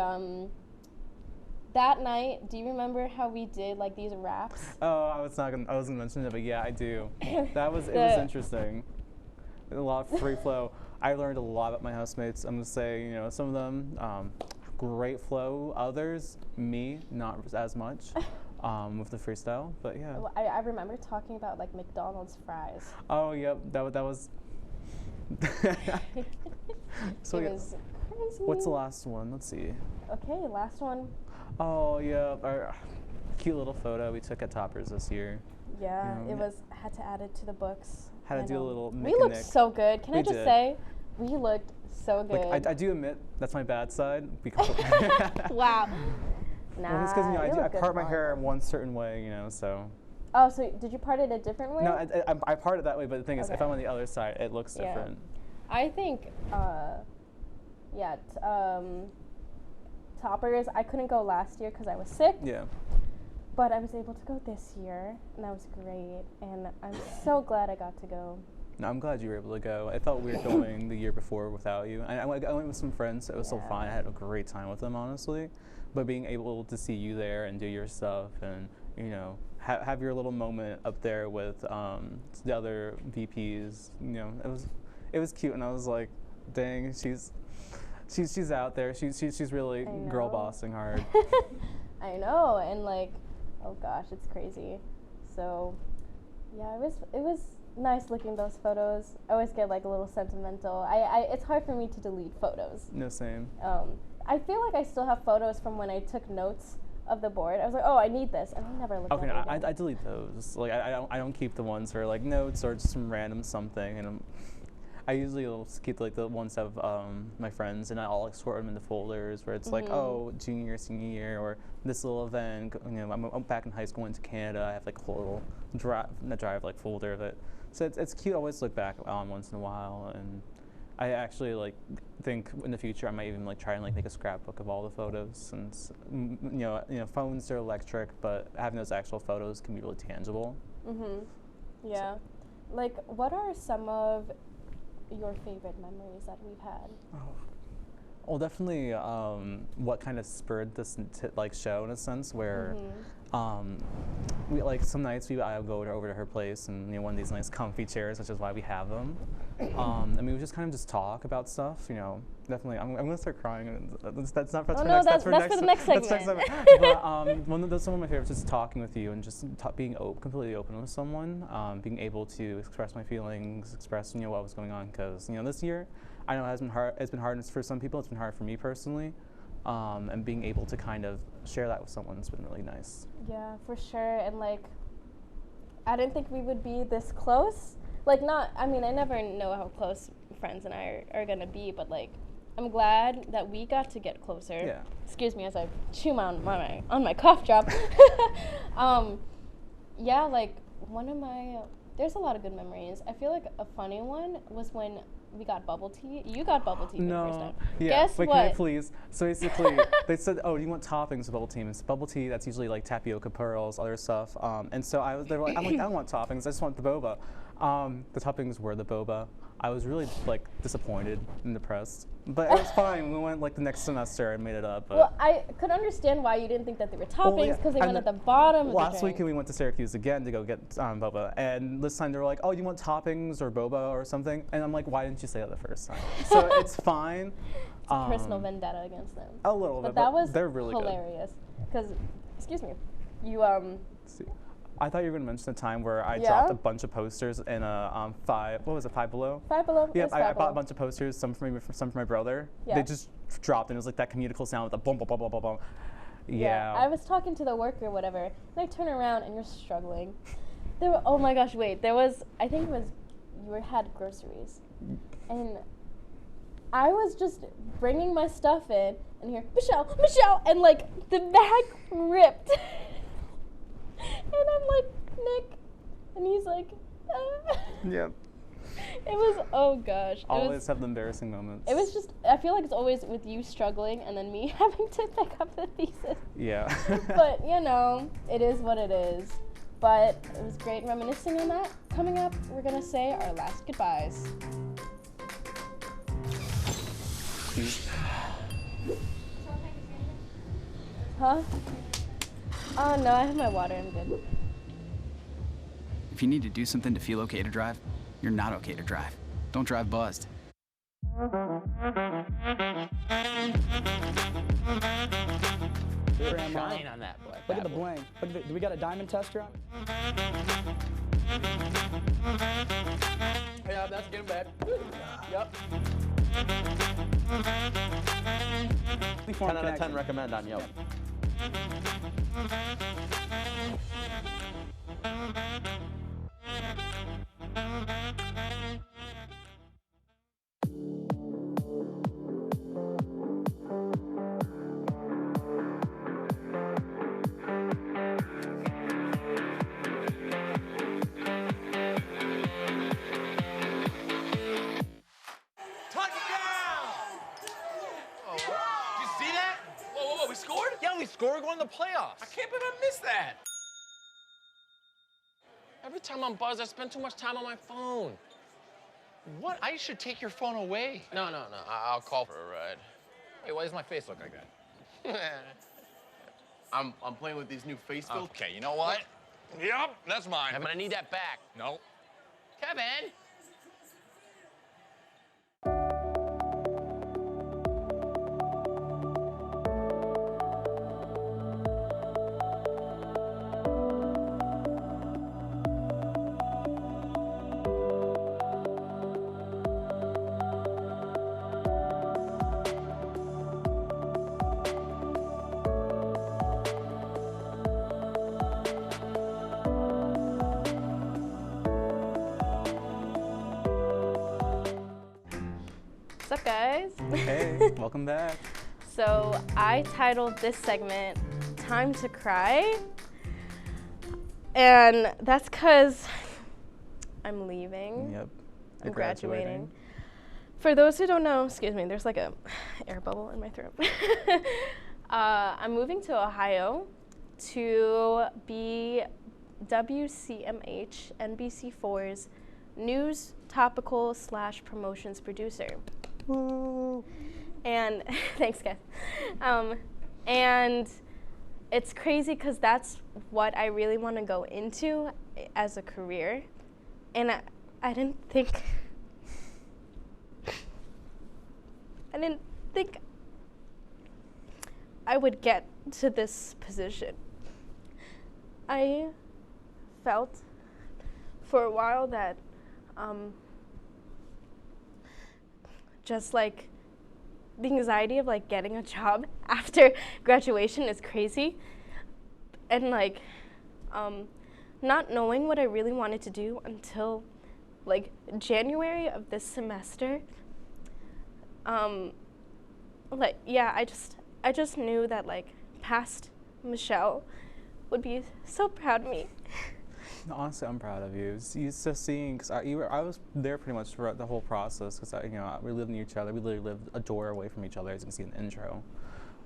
that night, do you remember how we did like these raps? Oh, I wasn't gonna mention it, but yeah, I do. It was interesting. A lot of free flow. I learned a lot about my housemates. I'm gonna say, you know, some of them great flow. Others, me, not as much with the freestyle, but yeah. Well, I remember talking about like McDonald's fries. Oh, yep, that was. So it yeah. was crazy. What's the last one? Let's see. Okay, last one. Oh, yeah, our cute little photo we took at Toppers this year. Yeah, You know, it was, had to add it to the books. Had to do a little Mick We and looked Nick. so good. Can I We just did. say, we looked so good. Like, I do admit that's my bad side because Wow. Nah, well, it's because you I look good part my blonde. hair one certain way, you know, so. Oh, so did you part it a different way? No, I part it that way, but the thing is, if Okay. I'm on the other side, it looks Yeah. different. I think, Toppers, I couldn't go last year because I was sick. Yeah. But I was able to go this year, and that was great. And I'm so glad I got to go. No, I'm glad you were able to go. I felt weird going the year before without you. I went with some friends, so it was still fine. I had a great time with them, honestly. But being able to see you there and do your stuff and, you know, have your little moment up there with the other VPs, you know, it was cute. And I was like, dang, she's out there. She's really girl bossing hard. I know, and like, oh gosh, it's crazy. So, yeah, it was nice looking at those photos. I always get like a little sentimental. It's hard for me to delete photos. No, same. I feel like I still have photos from when I took notes of the board. I was like, oh, I need this, and I never looked Okay, at it no, again. I delete those. Like I don't keep the ones that are like notes or just some random something, and I usually will keep like the ones of my friends, and I'll like sort them into folders where it's like, oh, junior, senior year, or this little event. You know, I'm back in high school, went to Canada. I have like a little drive like folder of it. So it's cute. I always look back on once in a while, and I actually like think in the future I might even like try and like make a scrapbook of all the photos, since you know phones are electric, but having those actual photos can be really tangible. Yeah. So. Like, what are some of your favorite memories that we've had? Well, definitely what kind of spurred this like show in a sense, where we like some nights I would go over to her place and one of these nice comfy chairs, which is why we have them. And we would just kind of just talk about stuff, you know. Definitely, I'm gonna start crying. That's not. That's oh for no, next, that's for the next segment. That's next segment. But that's some of my favorites. Just talking with you and just being completely open with someone, being able to express my feelings, express what was going on. Because this year, I know it has been hard. It's been hard for some people. It's been hard for me personally. And being able to kind of share that with someone has been really nice. Yeah, for sure. And like, I didn't think we would be this close. Like, I never know how close friends and I are gonna be, but like, I'm glad that we got to get closer. Yeah. Excuse me as I chew on my cough drop. Yeah, like one of my, there's a lot of good memories. I feel like a funny one was when we got bubble tea. You got bubble tea for the first time. Yeah. Guess Wait, what? can I please? So basically, they said, "Oh, do you want toppings with bubble tea?" And it's bubble tea. That's usually like tapioca pearls, other stuff. And so they were like, "I'm like, I don't want toppings. I just want the boba." The toppings were the boba. I was really like disappointed and depressed, but it was fine. We went like the next semester and made it up. But Well, I could understand why you didn't think that they were toppings because they went at the bottom of the last drink. weekend we went to Syracuse again to go get boba, and this time they were like, "Oh, you want toppings or boba or something?" And I'm like, "Why didn't you say that the first time?" So it's fine. It's a personal vendetta against them. A little but bit, that but was they're really hilarious. Because, excuse me, you See, I thought you were going to mention the time where I Yeah? dropped a bunch of posters in a Five Below? Five Below. Yeah, It's I Five bought a Below. bunch of posters, some for me, some for my brother. Yeah. They just dropped, and it was like that communical sound with the boom, boom, boom, boom, boom, boom. Yeah. I was talking to the worker or whatever, and I turn around and you're struggling. There were, oh my gosh, wait, there was, I think it was, you had groceries. And I was just bringing my stuff in, and here, Michelle, and like the bag ripped. And I'm like, Nick, and he's like, Yep. It was, oh gosh. Always have the embarrassing moments. It was just, I feel like it's always with you struggling and then me having to pick up the pieces. Yeah. But, it is what it is. But it was great reminiscing on that. Coming up, we're going to say our last goodbyes. Huh? Oh, no, I have my water. I'm good. If you need to do something to feel okay to drive, you're not okay to drive. Don't drive buzzed. Shine on that black. Look at the bling. Look at do we got a diamond tester on? Yeah, that's getting bad. Yep. 10 out of 10 recommend on Yelp. We scored? Yeah, we scored. We're going to the playoffs. I can't believe I missed that. Every time I'm buzzed, I spend too much time on my phone. What? I should take your phone away. No. I'll call for a ride. Hey, why does my face look like that? I'm playing with these new face filters. Okay, you know what? Yep, that's mine. I'm gonna need that back. No. Kevin! What's up, guys? Hey, welcome back. So I titled this segment Time to Cry, and that's because I'm leaving. Yep. I'm graduating. For those who don't know, excuse me, there's like a air bubble in my throat. I'm moving to Ohio to be WCMH NBC4's news topical / promotions producer. Woo. And thanks, guys. And it's crazy because that's what I really want to go into as a career. And I didn't think I would get to this position. I felt for a while that just like the anxiety of like getting a job after graduation is crazy, and like not knowing what I really wanted to do until like January of this semester. Like yeah, I just knew that like past Michelle would be so proud of me. Honestly, I'm proud of you. It's just seeing, because I was there pretty much throughout the whole process, because we lived near each other. We literally lived a door away from each other, as you can see in the intro.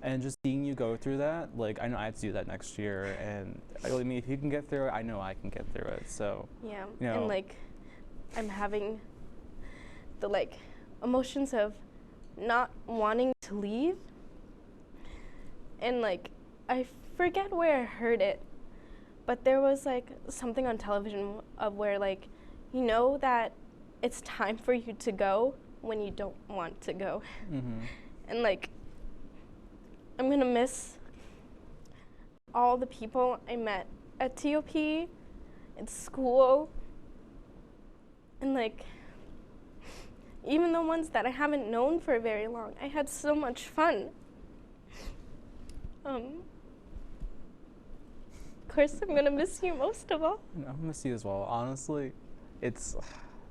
And just seeing you go through that, like I know I have to do that next year, and I mean, if you can get through it, I know I can get through it. So yeah, you know, and like I'm having the like emotions of not wanting to leave, and like I forget where I heard it. But there was like something on television of where like, you know that it's time for you to go when you don't want to go. Mm-hmm. And like, I'm gonna miss all the people I met at TOP, in school, and like, even the ones that I haven't known for very long. I had so much fun. Of course, I'm gonna miss you most of all. I miss you as well. Honestly,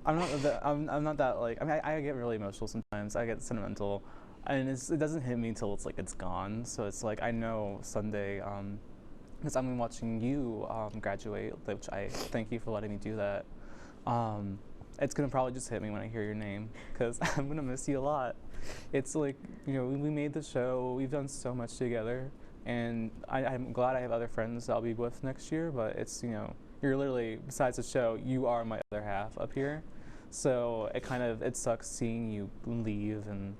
I'm not that like. I mean, I get really emotional sometimes. I get sentimental, and it doesn't hit me until it's gone. So it's like I know Sunday, because I'm watching you graduate, which I thank you for letting me do that. It's gonna probably just hit me when I hear your name, because I'm gonna miss you a lot. It's like, we made the show. We've done so much together. And I'm glad I have other friends that I'll be with next year, but it's, you're literally, besides the show, you are my other half up here. So it sucks seeing you leave, and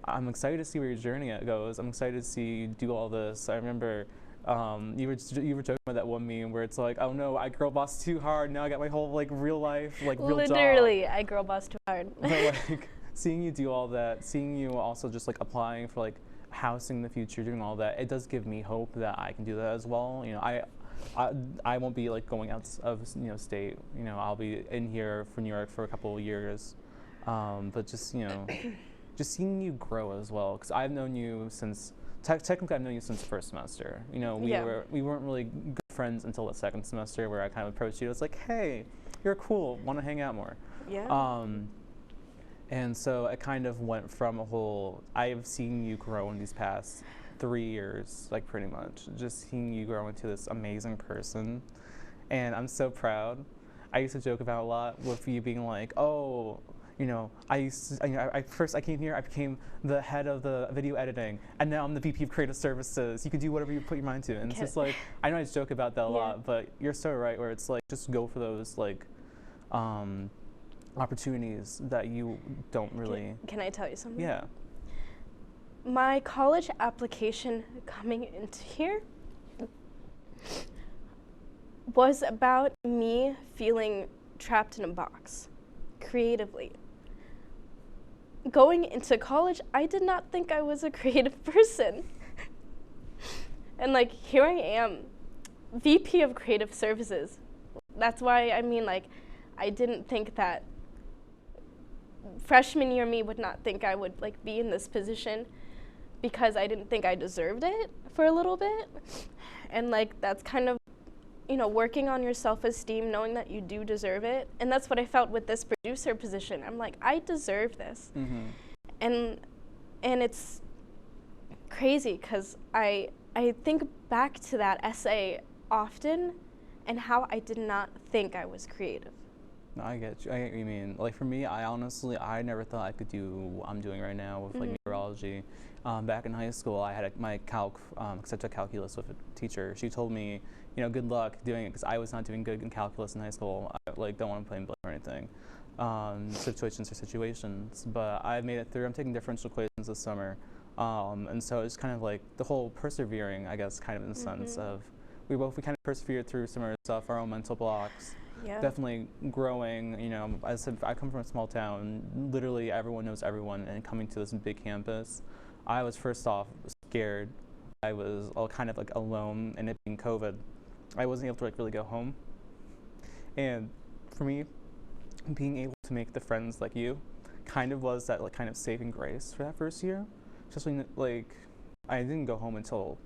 I'm excited to see where your journey goes. I'm excited to see you do all this. I remember you were joking about that one meme where it's like, oh no, I girl bossed too hard, now I got my whole like real life, like real job. Literally, I girl bossed too hard. But like, seeing you do all that, seeing you also just like applying for like housing in the future, doing all that, it does give me hope that I can do that as well. You know, I won't be like going out of state. You know, I'll be in here for New York for a couple of years, but just just seeing you grow as well, because I've known you since technically I've known you since first semester. You know, we weren't really good friends until the second semester, where I kind of approached you. It's like, hey, you're cool, want to hang out more. Yeah. And so it kind of went from a whole, I've seen you grow in these past 3 years, like pretty much, just seeing you grow into this amazing person. And I'm so proud. I used to joke about a lot with you being like, oh, you know, first I came here, I became the head of the video editing, and now I'm the VP of Creative Services. You can do whatever you put your mind to. And it's just like, I know I joke about that a lot, but you're so right, where it's like, just go for those like, opportunities that you don't really. Can I tell you something? Yeah. My college application coming into here was about me feeling trapped in a box creatively. Going into college, I did not think I was a creative person. And like, here I am, VP of Creative Services. That's why, I mean, like, I didn't think that freshman year me would not think I would like be in this position, because I didn't think I deserved it for a little bit. And like, that's kind of, you know, working on your self-esteem, knowing that you do deserve it. And that's what I felt with this producer position. I'm like, I deserve this. And it's crazy, because I think back to that essay often and how I did not think I was creative. No, I get you. I get what you mean. Like for me, I never thought I could do what I'm doing right now with like meteorology. Back in high school, I had my because I took calculus with a teacher. She told me, you know, good luck doing it, because I was not doing good in calculus in high school. I like don't want to blame or anything. Situations are situations, but I've made it through. I'm taking differential equations this summer, and so it's kind of like the whole persevering, I guess, kind of in the sense of we kind of persevered through some of our stuff, our own mental blocks. Yeah. Definitely growing, you know, as I said, I come from a small town, literally everyone knows everyone, and coming to this big campus, I was first off scared. I was all kind of like alone, and it being COVID, I wasn't able to like really go home. And for me, being able to make the friends like you kind of was that like kind of saving grace for that first year. Especially like, I didn't go home until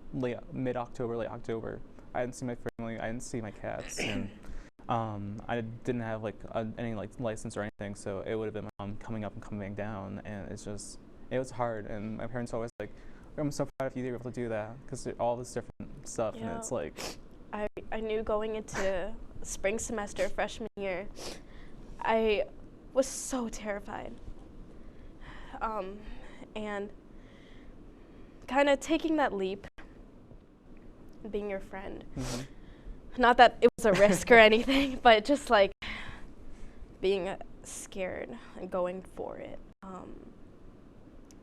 mid-October, late October. I didn't see my family, I didn't see my cats, and I didn't have like any like license or anything, so it would have been my mom coming up and coming down, and it was hard. And my parents always like, I'm so proud of you that you're able to do that, because all this different stuff, and it's like. I knew going into spring semester, freshman year, I was so terrified. And kind of taking that leap, being your friend. Not that it was a risk or anything, but just like being scared and going for it.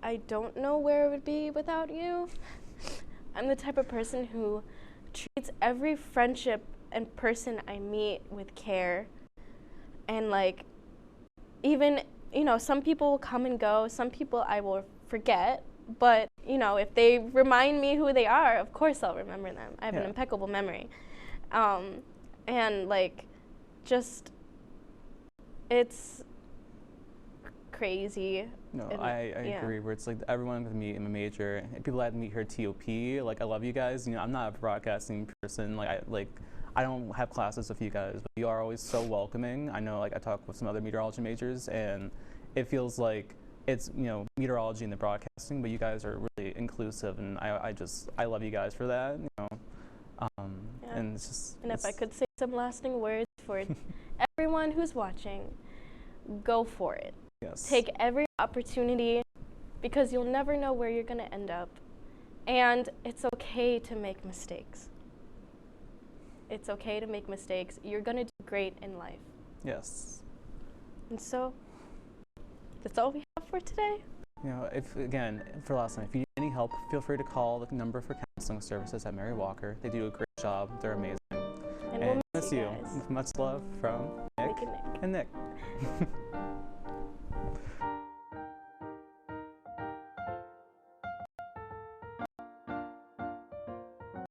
I don't know where it would be without you. I'm the type of person who treats every friendship and person I meet with care. And like, even, you know, some people will come and go, some people I will forget, but you know, if they remind me who they are, of course I'll remember them. I have an impeccable memory. And like, just, it's crazy. No, I agree, where it's like everyone with me in my major, and people that meet here at TOP, like I love you guys. You know, I'm not a broadcasting person, I don't have classes with you guys, but you are always so welcoming. I know, like, I talk with some other meteorology majors, and it feels like it's, you know, meteorology and the broadcasting, but you guys are really inclusive, and I love you guys for that, you know. And it's just. And if I could say some lasting words for everyone who's watching, go for it. Yes. Take every opportunity, because you'll never know where you're going to end up. And it's okay to make mistakes. It's okay to make mistakes. You're going to do great in life. Yes. And so, that's all we have for today. You know, for last time, if you need any help, feel free to call the number for counseling services at Mary Walker. They do a great job. They're amazing. And we'll miss you. Much love from Mick and Nick.